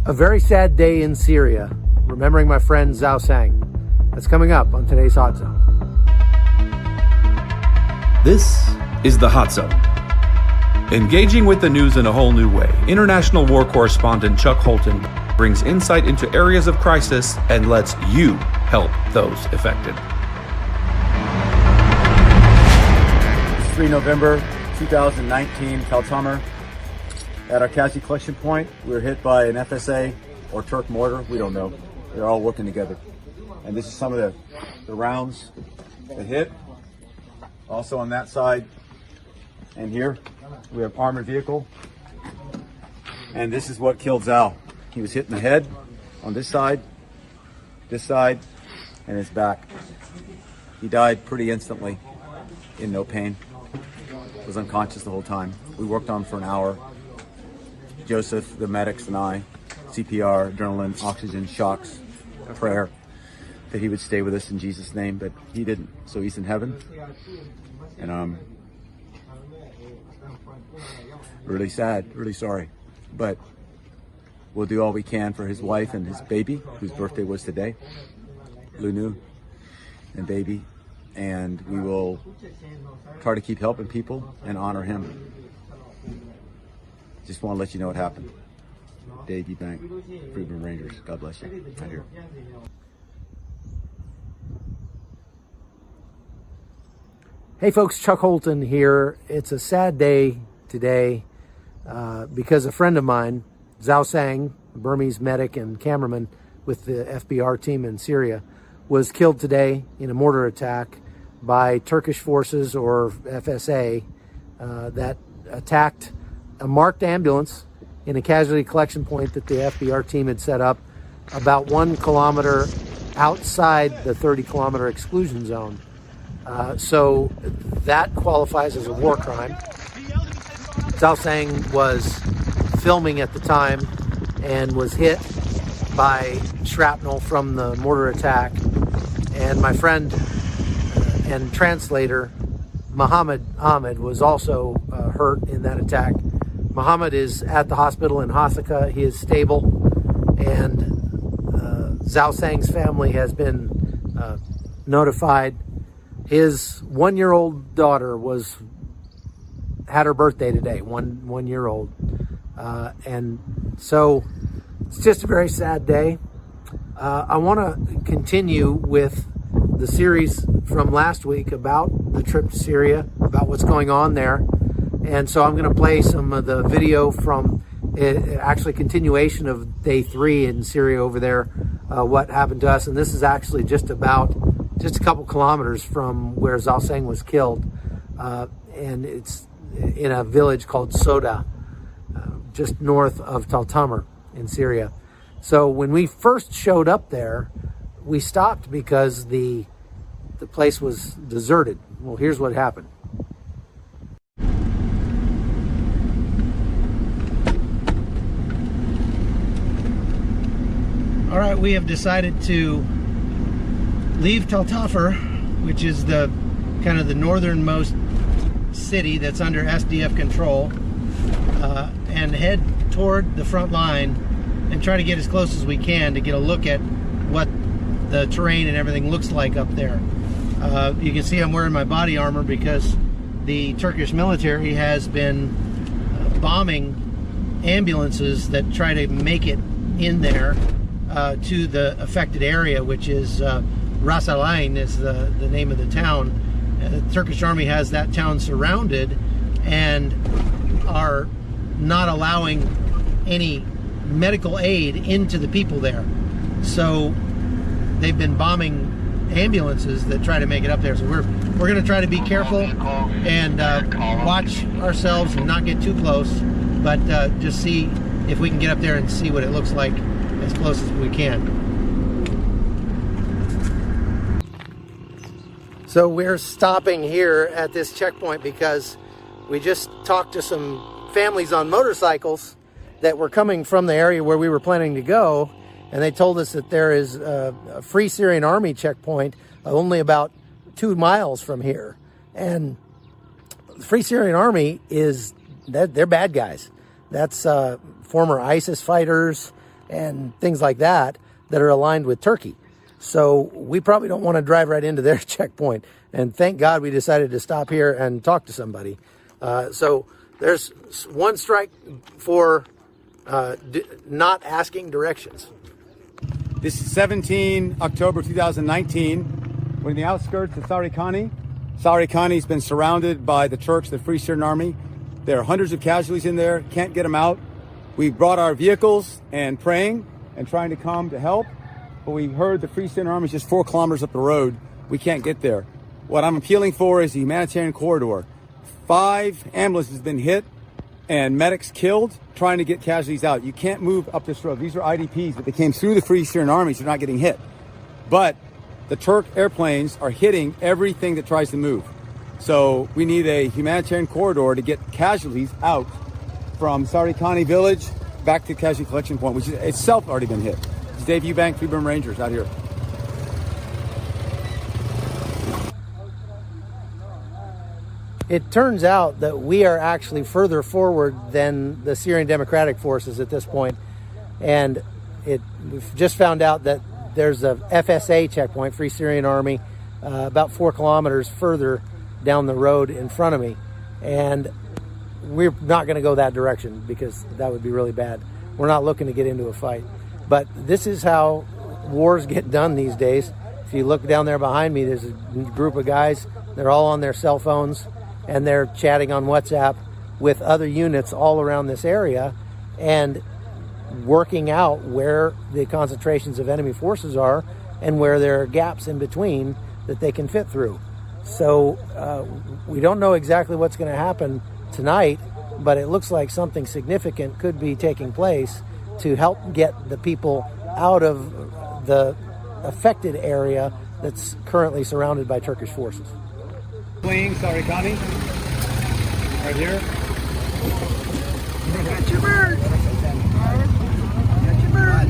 A very sad day in Syria, remembering my friend Zhau Seng. That's coming up on today's Hot Zone. This is the Hot Zone. Engaging with the news in a whole new way, international war correspondent Chuck Holton brings insight into areas of crisis and lets you help those affected. 3 November 2019, Tal Tamr. At our casualty collection point, we were hit by an FSA or Turk mortar. We don't know. They're all working together. And this is some of the rounds that hit. Also on that side and here, we have armored vehicle. And this is what killed Zhau. He was hit in the head on this side, and his back. He died pretty instantly in no pain. Was unconscious the whole time. We worked on him for an hour. Joseph, the medics, and I, CPR, adrenaline, oxygen, shocks, prayer, that he would stay with us in Jesus' name, but he didn't. So he's in heaven. And really sad, really sorry. But we'll do all we can for his wife and his baby, whose birthday was today, Lunu and baby. And we will try to keep helping people and honor him. Just want to let you know what happened. Dave Eubank, Freedom Rangers. God bless you. Right here. Hey folks, Chuck Holton here. It's a sad day today because a friend of mine, Zhau Seng, a Burmese medic and cameraman with the FBR team in Syria, was killed today in a mortar attack by Turkish forces or FSA that attacked a marked ambulance in a casualty collection point that the FBR team had set up about 1 kilometer outside the 30-kilometer exclusion zone. So that qualifies as a war crime. Zhau Seng was filming at the time and was hit by shrapnel from the mortar attack. And my friend and translator, Muhammad Ahmed, was also hurt in that attack. Muhammad is at the hospital in Hasaka. He is stable, and Zhau Seng's family has been notified. His 1-year-old daughter had her birthday today, one year old, and so it's just a very sad day. I want to continue with the series from last week about the trip to Syria, about what's going on there. And so I'm going to play some of the video from actually continuation of day 3 in Syria over there, what happened to us. And this is actually just a couple kilometers from where Zhau Seng was killed. And it's in a village called Soda, just north of Tal Tamr in Syria. So when we first showed up there, we stopped because the place was deserted. Well, here's what happened. All right, we have decided to leave Tal Tamr, which is the kind of the northernmost city that's under SDF control, and head toward the front line and try to get as close as we can to get a look at what the terrain and everything looks like up there. You can see I'm wearing my body armor because the Turkish military has been bombing ambulances that try to make it in there to the affected area, which is Ras Al Ain is the name of the town. The Turkish army has that town surrounded and are not allowing any medical aid into the people there. So they've been bombing ambulances that try to make it up there. So we're going to try to be careful and watch ourselves and not get too close, but just see if we can get up there and see what it looks like as close as we can. So we're stopping here at this checkpoint because we just talked to some families on motorcycles that were coming from the area where we were planning to go, and they told us that there is a Free Syrian Army checkpoint only about 2 miles from here. And the Free Syrian Army they're bad guys. That's former ISIS fighters. and things like that that are aligned with Turkey. So we probably don't want to drive right into their checkpoint. And thank God we decided to stop here and talk to somebody. So there's one strike for not asking directions. This is 17 October 2019. We're in the outskirts of Sarikani. Sarikani's been surrounded by the Turks, the Free Syrian Army. There are hundreds of casualties in there, can't get them out. We brought our vehicles and praying and trying to come to help, but we heard the Free Syrian Army is just 4 kilometers up the road. We can't get there. What I'm appealing for is the humanitarian corridor. 5 ambulances have been hit and medics killed trying to get casualties out. You can't move up this road. These are IDPs, but they came through the Free Syrian Army, so they're not getting hit. But the Turk airplanes are hitting everything that tries to move. So we need a humanitarian corridor to get casualties out from Sarikani village back to casualty collection point, which is itself already been hit. It's Dave Eubank, FBR Rangers out here. It turns out that we are actually further forward than the Syrian Democratic Forces at this point. And we've just found out that there's a FSA checkpoint, Free Syrian Army, about 4 kilometers further down the road in front of me. And we're not going to go that direction because that would be really bad. We're not looking to get into a fight. But this is how wars get done these days. If you look down there behind me, there's a group of guys. They're all on their cell phones, and they're chatting on WhatsApp with other units all around this area and working out where the concentrations of enemy forces are and where there are gaps in between that they can fit through. So we don't know exactly what's going to happen tonight, but it looks like something significant could be taking place to help get the people out of the affected area that's currently surrounded by Turkish forces. Fleeing Sarikani, right here. Got your bird! Got your bird!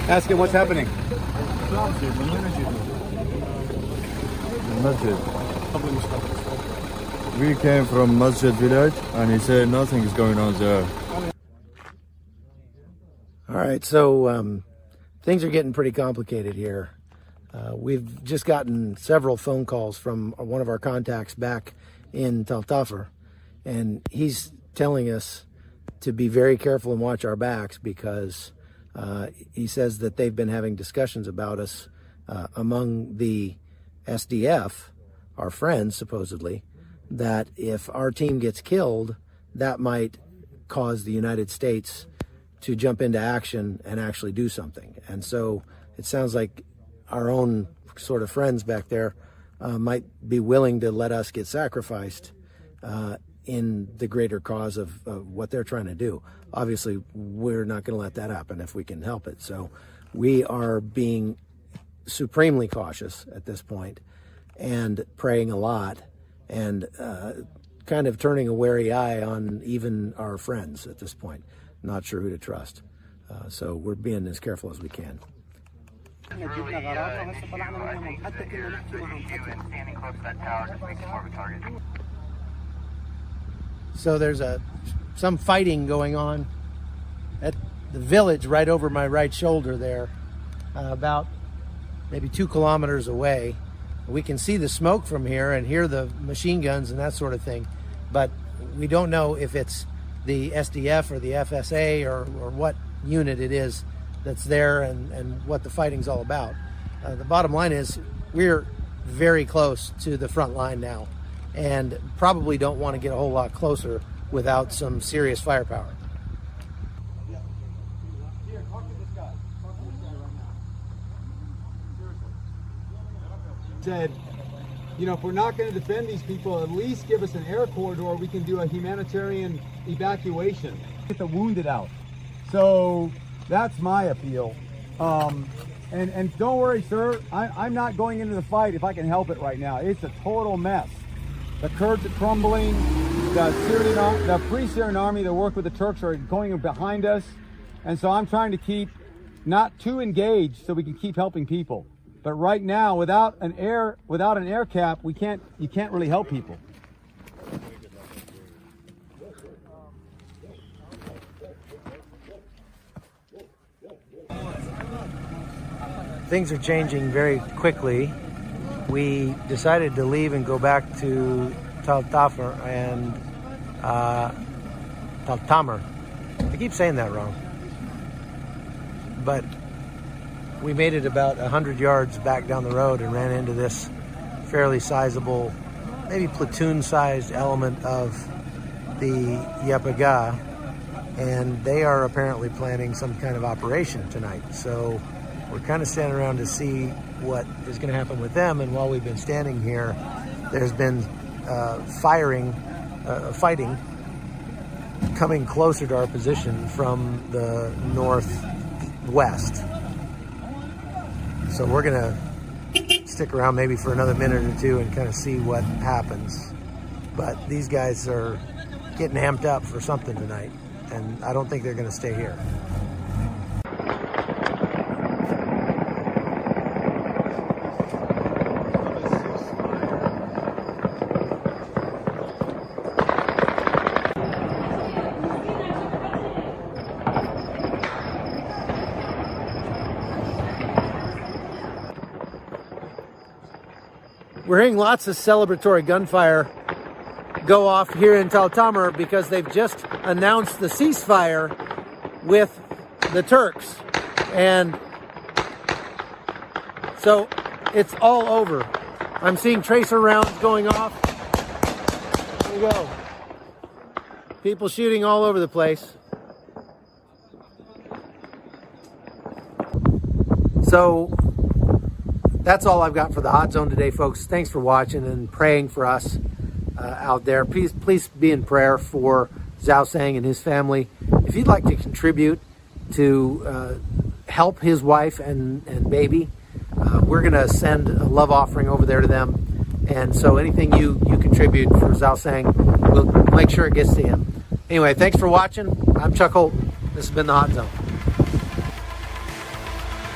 Ask him what's happening. Masjid. We came from Masjid village and he said nothing is going on there. All right, so things are getting pretty complicated here. We've just gotten several phone calls from one of our contacts back in Tal Tamr, and he's telling us to be very careful and watch our backs because he says that they've been having discussions about us among the SDF, our friends supposedly, that if our team gets killed, that might cause the United States to jump into action and actually do something. And so it sounds like our own sort of friends back there might be willing to let us get sacrificed in the greater cause of what they're trying to do. Obviously, we're not going to let that happen if we can help it. So we are being supremely cautious at this point and praying a lot and kind of turning a wary eye on even our friends at this point. Not sure who to trust. So we're being as careful as we can. So there's some fighting going on at the village right over my right shoulder there, about maybe 2 kilometers away. We can see the smoke from here and hear the machine guns and that sort of thing, but we don't know if it's the SDF or the FSA or what unit it is that's there and what the fighting's all about. The bottom line is we're very close to the front line now and probably don't want to get a whole lot closer without some serious firepower. Said, you know, if we're not going to defend these people, at least give us an air corridor. We can do a humanitarian evacuation. Get the wounded out. So that's my appeal. And don't worry, sir. I'm not going into the fight if I can help it right now. It's a total mess. The Kurds are crumbling. The Free Syrian Army that work with the Turks are going behind us. And so I'm trying to keep not too engaged so we can keep helping people. But right now, without an air cap, you can't really help people. Things are changing very quickly. We decided to leave and go back to Tal Tamr and Tal Tamr. I keep saying that wrong. But we made it about 100 yards back down the road and ran into this fairly sizable, maybe platoon-sized element of the Yapaga, and they are apparently planning some kind of operation tonight. So we're kind of standing around to see what is going to happen with them. And while we've been standing here, there's been fighting coming closer to our position from the northwest. So we're going to stick around maybe for another minute or two and kind of see what happens. But these guys are getting amped up for something tonight, and I don't think they're going to stay here. We're hearing lots of celebratory gunfire go off here in Tal Tamr because they've just announced the ceasefire with the Turks. And so it's all over. I'm seeing tracer rounds going off. There you go. People shooting all over the place. So that's all I've got for the Hot Zone today, folks. Thanks for watching and praying for us out there. Please be in prayer for Zhau Seng and his family. If you'd like to contribute to help his wife and baby, we're going to send a love offering over there to them. And so anything you contribute for Zhau Seng, we'll make sure it gets to him. Anyway, thanks for watching. I'm Chuck Holt. This has been the Hot Zone.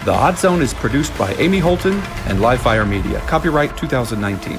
The Hot Zone is produced by Amy Holton and Livefire Media. Copyright 2019.